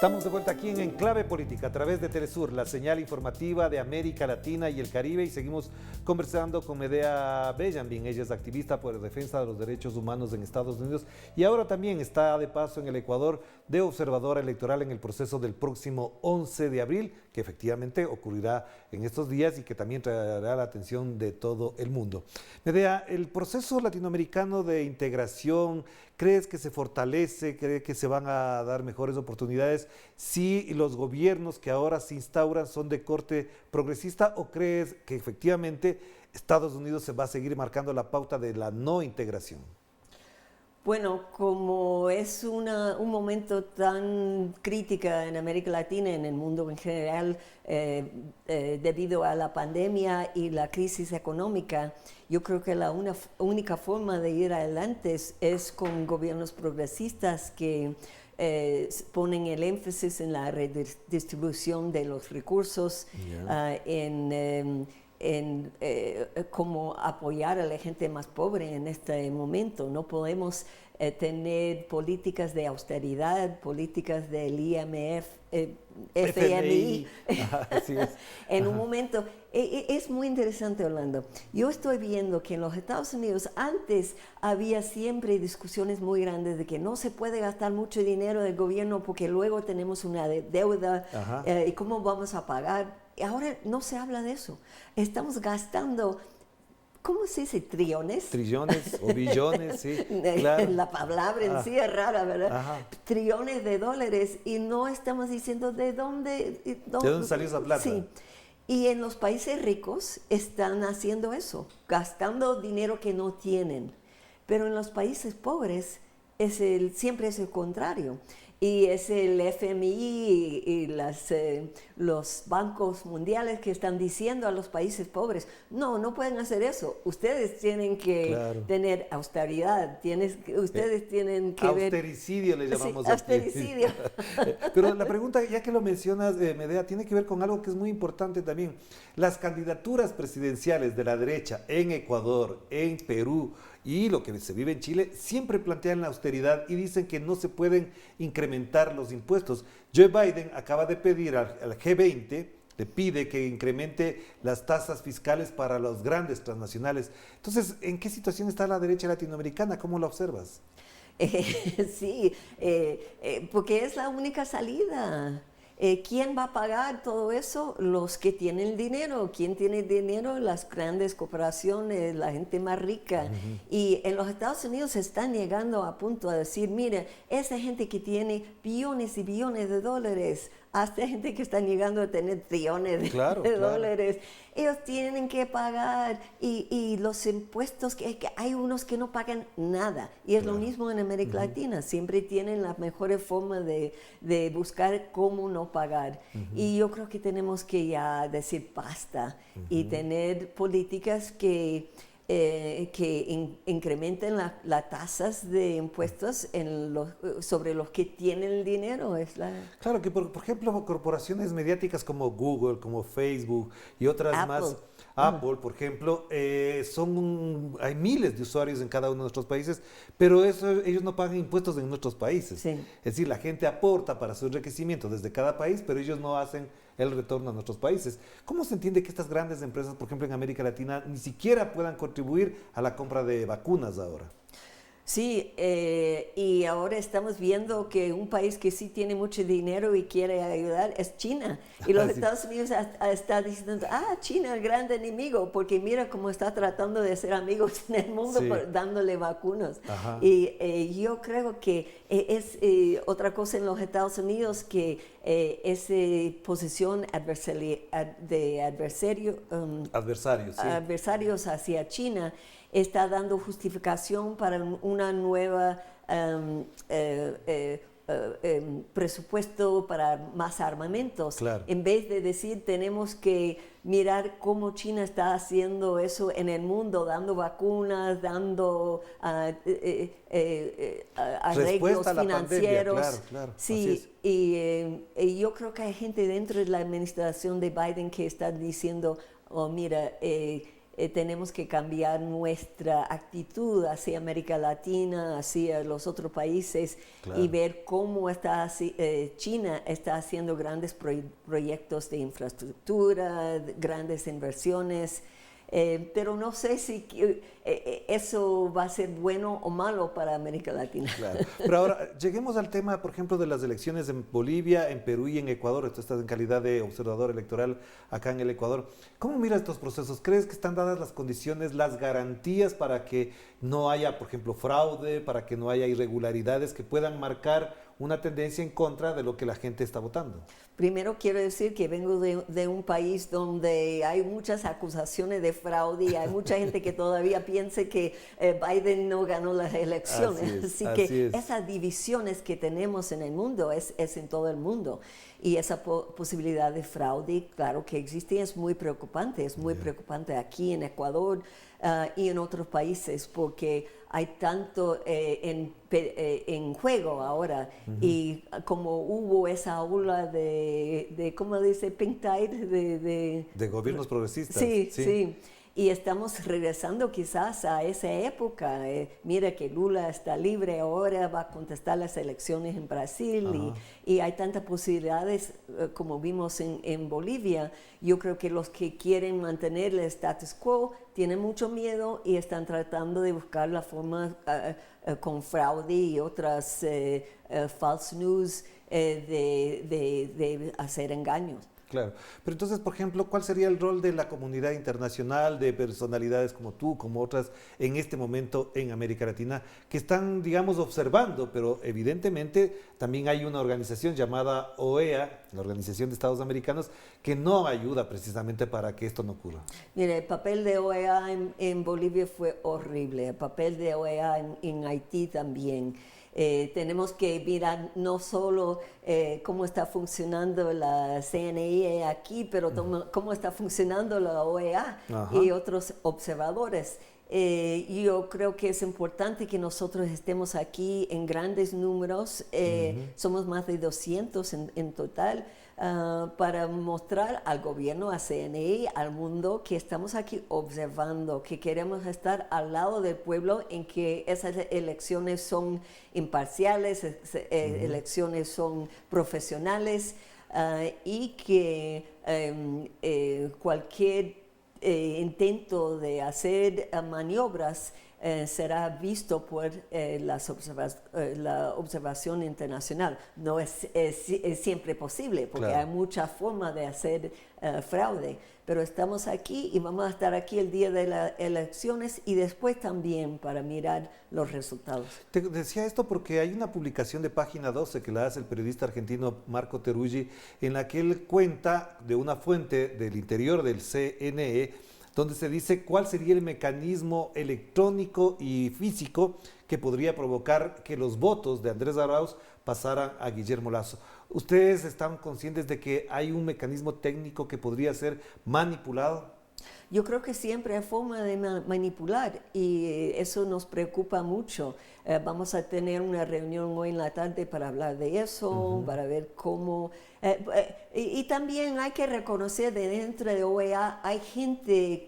Estamos de vuelta aquí en Enclave Política a través de Telesur, la señal informativa de América Latina y el Caribe, y seguimos conversando con Medea Benjamin. Ella es activista por la defensa de los derechos humanos en Estados Unidos y ahora también está de paso en el Ecuador de observadora electoral en el proceso del próximo 11 de abril, que efectivamente ocurrirá en estos días y que también traerá la atención de todo el mundo. Medea, el proceso latinoamericano de integración, ¿crees que se fortalece? ¿Crees que se van a dar mejores oportunidades si los gobiernos que ahora se instauran son de corte progresista, o crees que efectivamente Estados Unidos se va a seguir marcando la pauta de la no integración? Bueno, como es un momento tan crítico en América Latina, en el mundo en general, debido a la pandemia y la crisis económica, yo creo que la única forma de ir adelante es con gobiernos progresistas que ponen el énfasis en la redistribución de los recursos, en cómo apoyar a la gente más pobre en este momento. No podemos tener políticas de austeridad, políticas del IMF, FMI, en un momento. Es muy interesante, Orlando. Yo estoy viendo que en los Estados Unidos antes había siempre discusiones muy grandes de que no se puede gastar mucho dinero del gobierno porque luego tenemos una deuda y cómo vamos a pagar. Ahora no se habla de eso. Estamos gastando, ¿cómo se dice? ¿Trillones? Trillones o billones, sí, claro. La palabra en sí es rara, ¿verdad? Trillones de dólares, y no estamos diciendo de dónde salió esa plata. Sí. Y en los países ricos están haciendo eso, gastando dinero que no tienen. Pero en los países pobres siempre es el contrario. Y es el FMI y los bancos mundiales que están diciendo a los países pobres, no pueden hacer eso. Ustedes tienen que tener austeridad, ustedes tienen que austericidio le llamamos aquí. Austericidio. Pero la pregunta, ya que lo mencionas, Medea, tiene que ver con algo que es muy importante también. Las candidaturas presidenciales de la derecha en Ecuador, en Perú y lo que se vive en Chile, siempre plantean la austeridad y dicen que no se pueden incrementar los impuestos. Joe Biden acaba de pedir al G20, le pide que incremente las tasas fiscales para los grandes transnacionales. Entonces, ¿en qué situación está la derecha latinoamericana? ¿Cómo la observas? Sí, porque es la única salida. ¿Quién va a pagar todo eso? Los que tienen el dinero. ¿Quién tiene el dinero? Las grandes corporaciones, la gente más rica. Y en los Estados Unidos se están llegando a punto de decir, mire, esa gente que tiene billones y billones de dólares, hasta gente que están llegando a tener trillones de dólares, ellos tienen que pagar, y los impuestos, que hay unos que no pagan nada, y es lo mismo en América Latina, siempre tienen la mejor forma de buscar cómo no pagar, y yo creo que tenemos que ya decir basta, y tener políticas que incrementen las tasas de impuestos sobre los que tienen el dinero. Claro que, por ejemplo, corporaciones mediáticas como Google, como Facebook y otras más, Apple, por ejemplo, hay miles de usuarios en cada uno de nuestros países, pero ellos no pagan impuestos en nuestros países. Sí. Es decir, la gente aporta para su enriquecimiento desde cada país, pero ellos no hacen el retorno a nuestros países. ¿Cómo se entiende que estas grandes empresas, por ejemplo en América Latina, ni siquiera puedan contribuir a la compra de vacunas ahora? Sí, y ahora estamos viendo que un país que sí tiene mucho dinero y quiere ayudar es China. Y los Estados Unidos está diciendo, China, el gran enemigo, porque mira cómo está tratando de ser amigos en el mundo dándole vacunas. Y yo creo que es otra cosa en los Estados Unidos, que esa posición de adversarios hacia China está dando justificación para una nueva presupuesto para más armamentos. En vez de decir, tenemos que mirar cómo China está haciendo eso en el mundo, dando vacunas, dando arreglos financieros. Sí, y yo creo que hay gente dentro de la administración de Biden que está diciendo, mira, tenemos que cambiar nuestra actitud hacia América Latina, hacia los otros países, Claro. y ver cómo China está haciendo grandes proyectos de infraestructura, grandes inversiones. Pero no sé si eso va a ser bueno o malo para América Latina. Claro. Pero ahora, lleguemos al tema, por ejemplo, de las elecciones en Bolivia, en Perú y en Ecuador. Tú estás en calidad de observador electoral acá en el Ecuador. ¿Cómo miras estos procesos? ¿Crees que están dadas las condiciones, las garantías para que no haya, por ejemplo, fraude, para que no haya irregularidades que puedan marcar una tendencia en contra de lo que la gente está votando? Primero quiero decir que vengo de un país donde hay muchas acusaciones de fraude y hay mucha gente que todavía piensa que Biden no ganó las elecciones. Así que esas divisiones que tenemos en el mundo es en todo el mundo. Y esa posibilidad de fraude, claro que existe y es muy preocupante. Es muy preocupante aquí en Ecuador y en otros países porque hay tanto en juego ahora. Y como hubo esa ola de ¿cómo dice? Pink Tide. De gobiernos progresistas. Sí. Y estamos regresando quizás a esa época. Mira que Lula está libre ahora, va a contestar las elecciones en Brasil y hay tantas posibilidades como vimos en Bolivia. Yo creo que los que quieren mantener el status quo tienen mucho miedo y están tratando de buscar la forma con fraude y otras false news de hacer engaños. Claro, pero entonces, por ejemplo, ¿cuál sería el rol de la comunidad internacional, de personalidades como tú, como otras, en este momento en América Latina, que están, digamos, observando, pero evidentemente también hay una organización llamada OEA, la Organización de Estados Americanos, que no ayuda precisamente para que esto no ocurra? Mire, el papel de OEA en Bolivia fue horrible, el papel de OEA en Haití también. Tenemos que mirar no solo cómo está funcionando la CNI aquí, pero cómo está funcionando la OEA y otros observadores. Yo creo que es importante que nosotros estemos aquí en grandes números, somos más de 200 en total, para mostrar al gobierno, a CNI, al mundo que estamos aquí observando, que queremos estar al lado del pueblo en que esas elecciones son imparciales, elecciones son profesionales y que cualquier intento de hacer maniobras será visto por la observación internacional. No es siempre posible, porque hay muchas formas de hacer fraude, pero estamos aquí y vamos a estar aquí el día de las elecciones y después también para mirar los resultados. Te decía esto porque hay una publicación de Página 12 que la hace el periodista argentino Marco Teruggi, en la que él cuenta de una fuente del interior del CNE, donde se dice cuál sería el mecanismo electrónico y físico que podría provocar que los votos de Andrés Arauz pasaran a Guillermo Lasso. ¿Ustedes están conscientes de que hay un mecanismo técnico que podría ser manipulado? Yo creo que siempre hay forma de manipular y eso nos preocupa mucho. Vamos a tener una reunión hoy en la tarde para hablar de eso, para ver cómo... y también hay que reconocer de dentro de OEA hay gente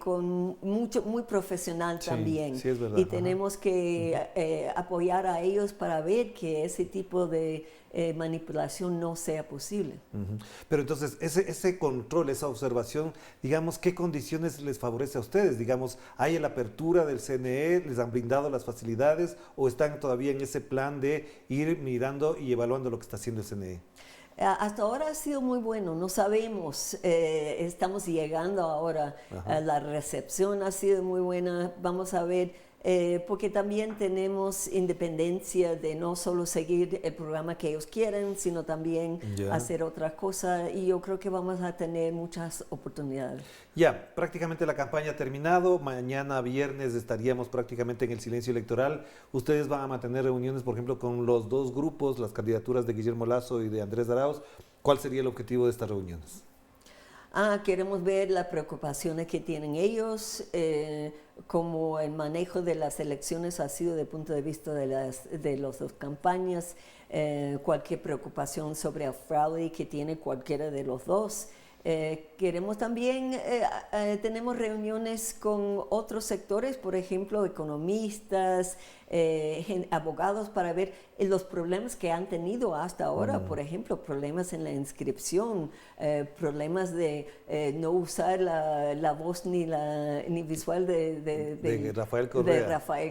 muy profesional también. Sí, es verdad. Y tenemos que apoyar a ellos para ver que ese tipo de manipulación no sea posible. Pero entonces, ese control, esa observación, digamos, ¿qué condiciones les favorece a ustedes? Digamos, ¿hay la apertura del CNE? ¿Les han brindado las facilidades? ¿O están todavía en ese plan de ir mirando y evaluando lo que está haciendo el CNE? Hasta ahora ha sido muy bueno, no sabemos, estamos llegando ahora, la recepción ha sido muy buena, vamos a ver, porque también tenemos independencia de no solo seguir el programa que ellos quieren, sino también hacer otras cosas y yo creo que vamos a tener muchas oportunidades. Ya, prácticamente la campaña ha terminado, mañana viernes estaríamos prácticamente en el silencio electoral. Ustedes van a mantener reuniones, por ejemplo, con los dos grupos, las candidaturas de Guillermo Lasso y de Andrés Arauz. ¿Cuál sería el objetivo de estas reuniones? Queremos ver las preocupaciones que tienen ellos, como el manejo de las elecciones ha sido desde el punto de vista de las dos campañas, cualquier preocupación sobre el fraude que tiene cualquiera de los dos. Queremos también, tenemos reuniones con otros sectores, por ejemplo, economistas, abogados, para ver los problemas que han tenido hasta ahora, por ejemplo, problemas en la inscripción, problemas de no usar la voz ni visual de Rafael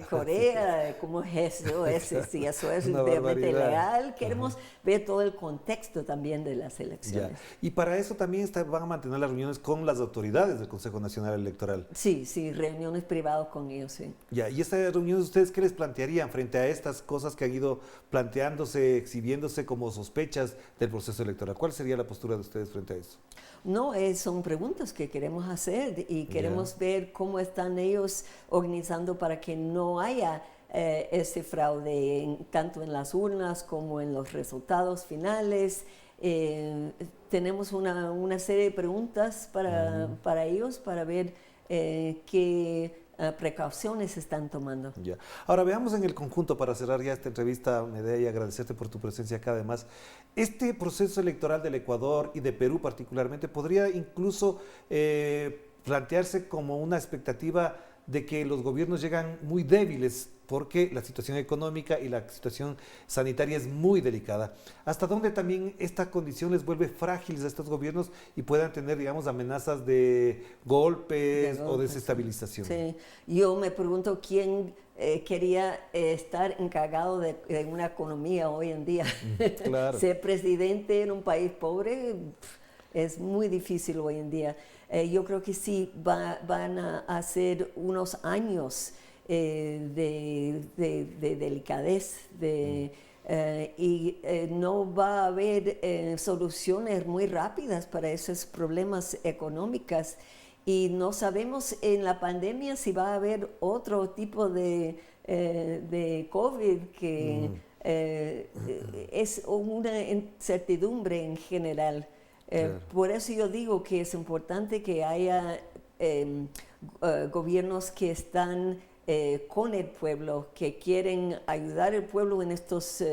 Correa. ¿Cómo es eso? Si eso es realmente legal. Queremos ver todo el contexto también de las elecciones. Ya. Y para eso también van a mantener las reuniones con las autoridades del Consejo Nacional Electoral. Sí, reuniones privadas con ellos, sí. Ya, y estas reuniones, ¿ustedes qué les plantearían frente a estas cosas que han ido planteándose, exhibiéndose como sospechas del proceso electoral? ¿Cuál sería la postura de ustedes frente a eso? No, son preguntas que queremos hacer y queremos ver cómo están ellos organizando para que no haya ese fraude, tanto en las urnas como en los resultados finales. Tenemos una serie de preguntas para ellos, para ver qué precauciones están tomando. Ya. Ahora veamos en el conjunto, para cerrar ya esta entrevista, Medea, y agradecerte por tu presencia acá. Además, este proceso electoral del Ecuador y de Perú particularmente podría incluso plantearse como una expectativa de que los gobiernos llegan muy débiles porque la situación económica y la situación sanitaria es muy delicada. ¿Hasta dónde también esta condición les vuelve frágiles a estos gobiernos y puedan tener, digamos, amenazas de golpes o desestabilización? Sí, yo me pregunto quién quería estar encargado de una economía hoy en día. Claro. Ser presidente en un país pobre es muy difícil hoy en día. Yo creo que sí van a ser unos años de delicadez y no va a haber soluciones muy rápidas para esos problemas económicos, y no sabemos en la pandemia si va a haber otro tipo de COVID que es una incertidumbre en general. Claro. Por eso yo digo que es importante que haya gobiernos que están con el pueblo, que quieren ayudar al pueblo en estos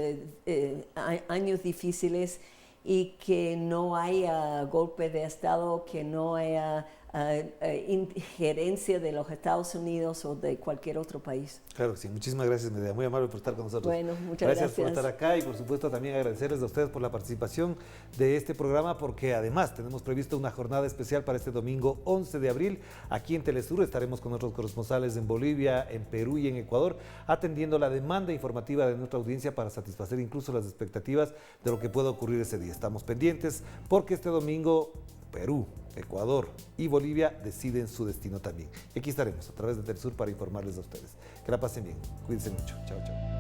años difíciles, y que no haya golpe de Estado, que no haya injerencia de los Estados Unidos o de cualquier otro país. Claro que sí. Muchísimas gracias, Medea. Muy amable por estar con nosotros. Bueno, muchas gracias. Gracias por estar acá, y por supuesto también agradecerles a ustedes por la participación de este programa, porque además tenemos previsto una jornada especial para este domingo 11 de abril. Aquí en Telesur estaremos con nuestros corresponsales en Bolivia, en Perú y en Ecuador, atendiendo la demanda informativa de nuestra audiencia para satisfacer incluso las expectativas de lo que pueda ocurrir ese día. Estamos pendientes porque este domingo Perú, Ecuador y Bolivia deciden su destino también. Y aquí estaremos a través de Telesur para informarles a ustedes. Que la pasen bien. Cuídense mucho. Chao, chao.